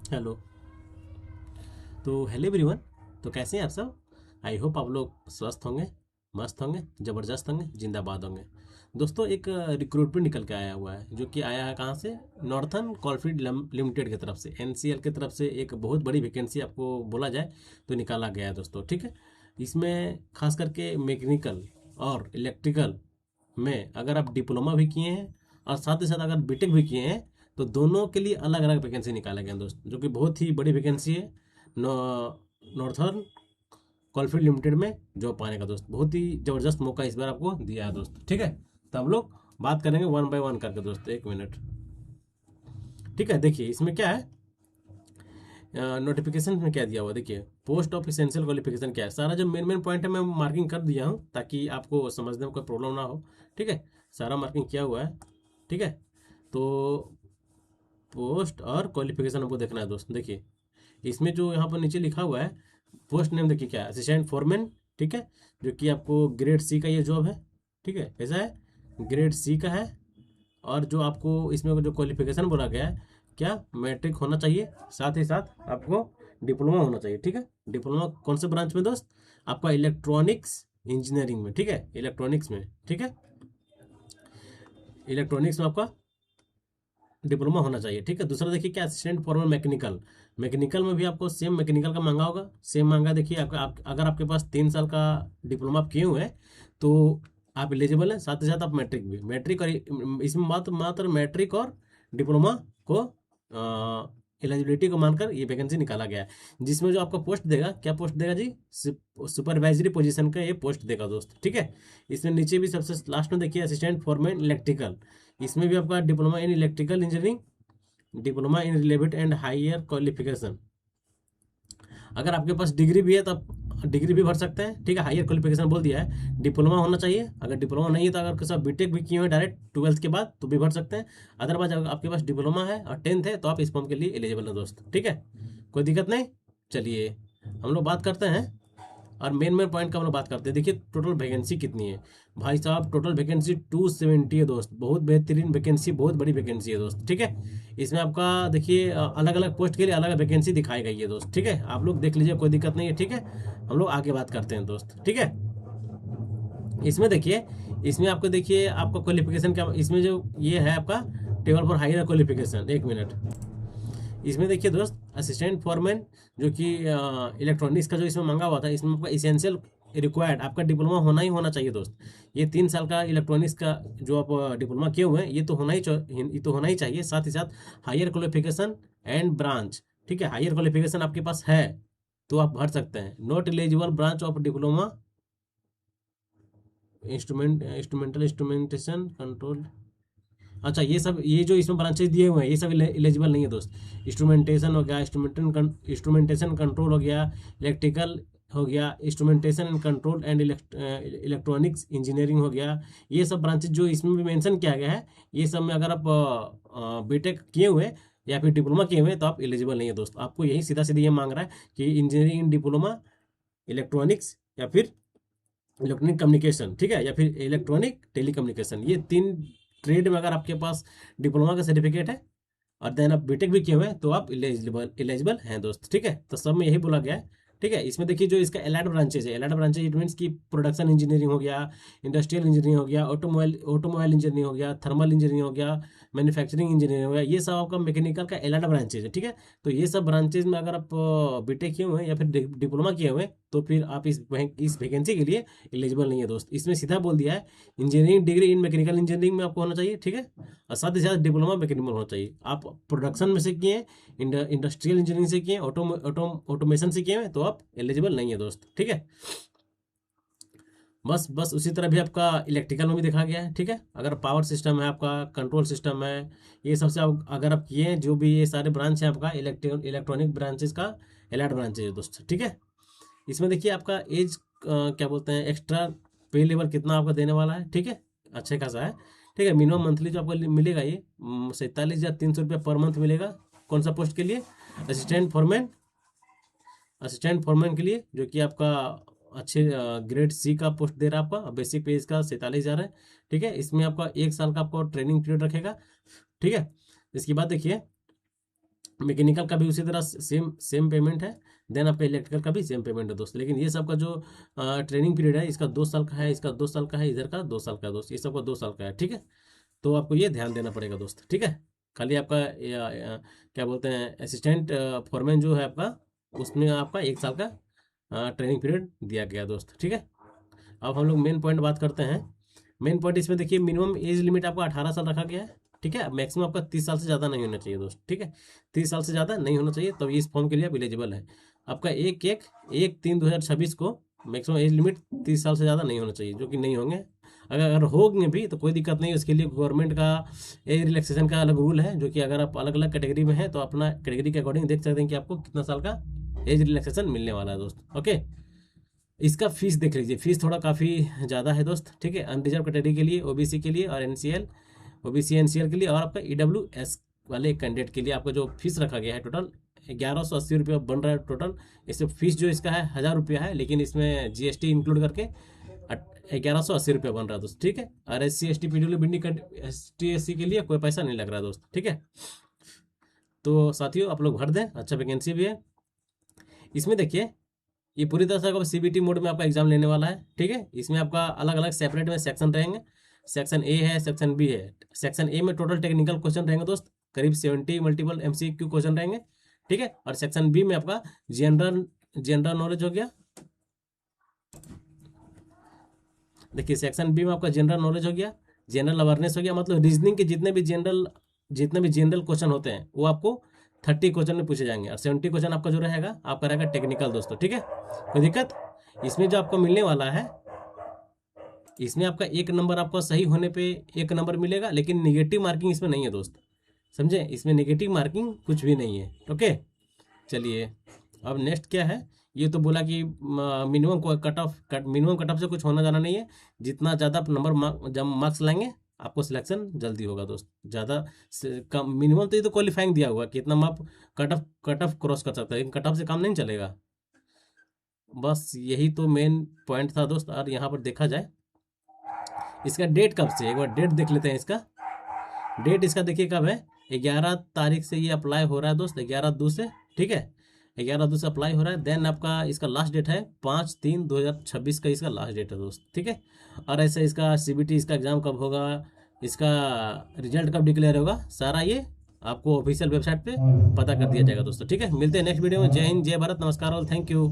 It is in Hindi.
हेलो। तो हेलो एवरीवन। तो कैसे हैं आप सब? आई होप आप लोग स्वस्थ होंगे, मस्त होंगे, ज़बरदस्त होंगे, जिंदाबाद होंगे। दोस्तों, एक रिक्रूटमेंट निकल के आया हुआ है, जो कि आया है कहाँ से? नॉर्थन कोलफील्ड लिमिटेड की तरफ से, एनसीएल की तरफ से एक बहुत बड़ी वैकेंसी आपको बोला जाए तो निकाला गया है दोस्तों। ठीक है। इसमें खास करके मैकेनिकल और इलेक्ट्रिकल में अगर आप डिप्लोमा भी किए हैं और साथ ही साथ अगर बीटेक भी किए हैं तो दोनों के लिए अलग अलग वैकेंसी निकाले गए हैं दोस्त, जो कि बहुत ही बड़ी वैकेंसी है। नॉर्थर्न कोलफील्ड लिमिटेड में जॉब पाने का दोस्त, बहुत ही ज़बरदस्त मौका इस बार आपको दिया है दोस्त। ठीक है। तो हम लोग बात करेंगे वन बाय वन करके दोस्त, एक मिनट। ठीक है। देखिए इसमें क्या है, नोटिफिकेशन में क्या दिया हुआ है, देखिए पोस्ट ऑफ इसेंशियल क्वालिफिकेशन क्या है, सारा जो मेन मेन पॉइंट है मैं मार्किंग कर दिया हूँ ताकि आपको समझने में कोई प्रॉब्लम ना हो। ठीक है। सारा मार्किंग किया हुआ है। ठीक है। तो पोस्ट और क्वालिफिकेशन हमको देखना है दोस्त। देखिए इसमें जो यहाँ पर नीचे लिखा हुआ है, पोस्ट नेम देखिए क्या है, असिस्टेंट फॉरमैन। ठीक है। जो कि आपको ग्रेड सी का ये जॉब है। ठीक है, ऐसा है, ग्रेड सी का है। और जो आपको इसमें जो क्वालिफिकेशन बोला गया है, क्या मैट्रिक होना चाहिए, साथ ही साथ आपको डिप्लोमा होना चाहिए। ठीक है। डिप्लोमा कौन से ब्रांच में दोस्त? आपका इलेक्ट्रॉनिक्स इंजीनियरिंग में। ठीक है, इलेक्ट्रॉनिक्स में। ठीक है, इलेक्ट्रॉनिक्स में आपका डिप्लोमा होना चाहिए। ठीक है। दूसरा देखिए क्या, असिस्टेंट फॉरमर मैकेनिकल। मैकेनिकल में भी आपको सेम मैकेनिकल का मांगा होगा, सेम मांगा। देखिए आपका अगर आपके पास 3 साल का डिप्लोमा आप किए हुए हैं तो आप एलिजिबल हैं। साथ ही साथ आप मैट्रिक भी, मैट्रिक और इसमें मात्र मात्र मैट्रिक और डिप्लोमा को एलिजिबिलिटी को मानकर ये वैकेंसी निकाला गया है। जिसमें जो आपका पोस्ट देगा, क्या पोस्ट देगा जी? सुपरवाइजरी पोजीशन का ये पोस्ट देगा दोस्त। ठीक है। इसमें नीचे भी सबसे लास्ट में देखिए, असिस्टेंट फॉरमैन इलेक्ट्रिकल। इसमें भी आपका diploma in electrical engineering, diploma in relevant and higher qualification. अगर आपके पास डिग्री भी है तो आप डिग्री भी भर सकते हैं। ठीक है, हायर क्वालिफिकेशन बोल दिया है, डिप्लोमा होना चाहिए। अगर डिप्लोमा नहीं है तो अगर किसी बीटेक भी किए हुए डायरेक्ट 12th के बाद तो भी भर सकते हैं। अदरवाइज अगर आपके पास डिप्लोमा है और 10th है तो आप इस फॉर्म के लिए एलिजिबल है दोस्त। ठीक है, कोई दिक्कत नहीं। चलिए हम लोग बात करते हैं और मेन मेन पॉइंट का हम लोग बात करते हैं। देखिए टोटल वैकेंसी कितनी है भाई साहब, टोटल वैकेंसी 270 है दोस्त। बहुत बेहतरीन वैकेंसी, बहुत बड़ी वैकेंसी है दोस्त। ठीक है। इसमें आपका देखिए अलग अलग पोस्ट के लिए अलग अलग वैकेंसी दिखाई गई है दोस्त। ठीक है, आप लोग देख लीजिए, कोई दिक्कत नहीं है। ठीक है, हम लोग आगे बात करते हैं दोस्त। ठीक है। इसमें देखिए, इसमें आपको देखिए आपका क्वालिफिकेशन क्या, इसमें जो ये है आपका टेबल फॉर हायर क्वालिफिकेशन, एक मिनट। इसमें देखिए दोस्त, असिस्टेंट फॉरमैन जो कि इलेक्ट्रॉनिक्स का जो इसमें मांगा हुआ था, इसमें आपका इसेंशियल रिक्वायर्ड आपका डिप्लोमा होना ही होना चाहिए दोस्त। ये 3 साल का इलेक्ट्रॉनिक्स का जो आप डिप्लोमा किए हुए हैं, ये तो होना ही ये तो होना ही चाहिए। साथ ही साथ हायर क्वालिफिकेशन एंड ब्रांच। ठीक है, हायर क्वालिफिकेशन आपके पास है तो आप भर सकते हैं। Not eligible branch of diploma instrumentation control. अच्छा, ये सब, ये जो इसमें ब्रांचेस दिए हुए हैं ये सब एलिजिबल नहीं है दोस्त। इंस्ट्रूमेंटेशन हो गया, इंस्ट्रूमेंटेशन कंट्रोल हो गया, इलेक्ट्रिकल हो गया, instrumentation and control and electronics engineering हो गया। ये सब ब्रांचेस जो इसमें भी मेंशन किया गया है, ये सब में अगर आप बीटेक किए हुए या फिर डिप्लोमा किए हुए तो आप एलिजिबल नहीं है दोस्त। आपको यही सीधा सीधा ये मांग रहा है कि इंजीनियरिंग डिप्लोमा, इलेक्ट्रॉनिक्स या फिर इलेक्ट्रॉनिक कम्युनिकेशन। ठीक है, या फिर इलेक्ट्रॉनिक टेलीकम्युनिकेशन, ये 3 ट्रेड में अगर आपके पास डिप्लोमा का सर्टिफिकेट है और देन आप बीटेक भी किए हुए हैं तो आप एलिजिबल एलिजिबल हैं दोस्त। ठीक है, तो सब में यही बोला गया है। ठीक है। इसमें देखिए जो इसका एलाइड ब्रांचेज है, एलाइड ब्रांचेज इट मीन्स की प्रोडक्शन इंजीनियरिंग हो गया, इंडस्ट्रियल इंजीनियरिंग हो गया, ऑटोमोबाइल इंजीनियरिंग हो गया, थर्मल इंजीनियरिंग हो गया, मैन्युफैक्चरिंग इंजीनियरिंग हो गया। ये सब आपका मैकेनिकल का एलाइड ब्रांचेज है। ठीक है। तो ये सब ब्रांचेज में अगर आप बीटेक किए हुए हैं या फिर डिप्लोमा किए हुए हैं तो फिर आप इस वैकेंसी के लिए एलिजिबल नहीं है दोस्त। इसमें सीधा बोल दिया है, engineering degree in mechanical engineering में आपको होना चाहिए। ठीक है, और साथ ही साथ डिप्लोमा मैकेनिकल होना चाहिए। आप प्रोडक्शन में से किए, इंडस्ट्रियल इंजीनियरिंग से किए, ऑटोमेशन से किए हैं तो आप एलिजिबल नहीं है दोस्त। ठीक है। बस बस उसी तरह भी आपका इलेक्ट्रिकल में भी देखा गया है। ठीक है, अगर पावर सिस्टम है, आपका कंट्रोल सिस्टम है, ये सबसे अगर आप किए हैं, जो भी ये सारे ब्रांच है आपका इलेक्ट्रॉनिक ब्रांचेस का एलाइड ब्रांचेज है दोस्त। ठीक है। इसमें देखिए आपका एज क्या बोलते हैं, एक्स्ट्रा पे लेवल कितना आपका देने वाला है। ठीक है, अच्छे खासा है। ठीक है, मिनिमम मंथली जो आपको मिलेगा ये 47,300 रुपया पर मंथ मिलेगा। कौन सा पोस्ट के लिए? असिस्टेंट फॉरमैन, असिस्टेंट फॉरमैन के लिए, जो कि आपका अच्छे ग्रेड सी का पोस्ट दे रहा है आपका। बेसिक पे इसका 47,000 है। ठीक है, इसमें आपका 1 साल का आपको ट्रेनिंग पीरियड रखेगा। ठीक है। इसके बाद देखिए मैकेनिकल का भी उसी तरह सेम सेम पेमेंट है। देन आपका इलेक्ट्रिकल का भी सेम पेमेंट है दोस्त। लेकिन ये सब का जो ट्रेनिंग पीरियड है, इसका 2 साल का है, इसका 2 साल का है, इधर का 2 साल का है दोस्त, ये सबका 2 साल का है, ठीक है। तो आपको ये ध्यान देना पड़ेगा दोस्त, ठीक है। खाली आपका क्या बोलते हैं, असिस्टेंट फॉरमैन जो है आपका, उसमें आपका 1 साल का ट्रेनिंग पीरियड दिया गया है दोस्त, ठीक है। अब हम लोग मेन पॉइंट बात करते हैं। मेन पॉइंट इसमें देखिए, मिनिमम एज लिमिट आपका 18 साल रखा गया है, ठीक है। मैक्सिमम आपका 30 साल से ज़्यादा नहीं होना चाहिए दोस्त, ठीक है। 30 साल से ज़्यादा नहीं होना चाहिए, तब इस फॉर्म के लिए आप एलिजिबल है। आपका 1/3/2026 को मैक्सिमम एज लिमिट 30 साल से ज़्यादा नहीं होना चाहिए, जो कि नहीं होंगे। अगर होंगे भी तो कोई दिक्कत नहीं है, उसके लिए गवर्नमेंट का एज रिलैक्सेशन का अलग रूल है, जो कि अगर आप अलग अलग कैटेगरी में हैं तो अपना कैटेगरी के अकॉर्डिंग देख सकते हैं कि आपको कितना साल का एज रिलैक्सेशन मिलने वाला है दोस्त, ओके। इसका फीस देख लीजिए, फीस थोड़ा काफ़ी ज़्यादा है दोस्त, ठीक है। अनरिजर्व कैटेगरी के लिए, ओबीसी के लिए और एनसीएल, ओबीसी एनसीएल के लिए, और आपका ईडब्ल्यूएस वाले कैंडिडेट के लिए आपका जो फीस रखा गया है टोटल 1180 रुपया बन रहा है टोटल। इससे फीस जो इसका है 1000 रुपया है, लेकिन इसमें जीएसटी इंक्लूड करके 1180 रुपया बन रहा है दोस्त, ठीक है। और SC ST PWBD ST SC के लिए कोई पैसा नहीं लग रहा है दोस्त, ठीक है। तो साथियों आप लोग भर दें, अच्छा वैकेंसी भी है इसमें। देखिए ये पूरी तरह से आपका CBT मोड में आपका एग्जाम लेने वाला है, ठीक है। इसमें आपका अलग अलग सेपरेट में सेक्शन रहेंगे। सेक्शन ए है, सेक्शन बी है। सेक्शन ए में टोटल टेक्निकल क्वेश्चन रहेंगे दोस्त, करीब 70 मल्टीपल MCQ क्वेश्चन रहेंगे, ठीक है। और सेक्शन बी में आपका जनरल जनरल नॉलेज हो गया। देखिए सेक्शन बी में आपका जनरल नॉलेज हो गया, जनरल अवेयरनेस हो गया, मतलब रीजनिंग के जितने भी जनरल क्वेश्चन होते हैं वो आपको 30 क्वेश्चन में पूछे जाएंगे, और 70 क्वेश्चन आपका जो रहेगा आपका रहेगा टेक्निकल दोस्तों, ठीक है। कोई दिक्कत इसमें जो आपको मिलने वाला है, इसमें आपका 1 नंबर आपका सही होने पे 1 नंबर मिलेगा, लेकिन नेगेटिव मार्किंग इसमें नहीं है दोस्त, समझे। इसमें नेगेटिव मार्किंग कुछ भी नहीं है, ओके। चलिए अब नेक्स्ट क्या है, ये तो बोला कि मिनिमम कट ऑफ से कुछ होना जाना नहीं है। जितना ज़्यादा नंबर जब मार्क्स लाएंगे आपको सिलेक्शन जल्दी होगा दोस्त। ज़्यादा कम मिनिमम तो ये तो क्वालिफाइंग दिया हुआ कि इतना आप कट ऑफ क्रॉस कर सकता है, लेकिन कट ऑफ से काम नहीं चलेगा। बस यही तो मेन पॉइंट था दोस्त। और यहाँ पर देखा जाए इसका डेट कब से, एक बार डेट देख लेते हैं इसका। डेट इसका देखिए कब है, 11 तारीख से ये अप्लाई हो रहा है दोस्त, 11/2 से, ठीक है। 11/2 से अप्लाई हो रहा है। देन आपका इसका लास्ट डेट है 5/3/2026 का इसका लास्ट डेट है दोस्त, ठीक है। और ऐसे इसका CBT इसका एग्ज़ाम कब होगा, इसका रिजल्ट कब डिक्लेयर होगा, सारा ये आपको ऑफिशियल वेबसाइट पे पता कर दिया जाएगा दोस्तों, ठीक है। मिलते हैं नेक्स्ट वीडियो में। जय हिंद, जय भारत, नमस्कार और थैंक यू।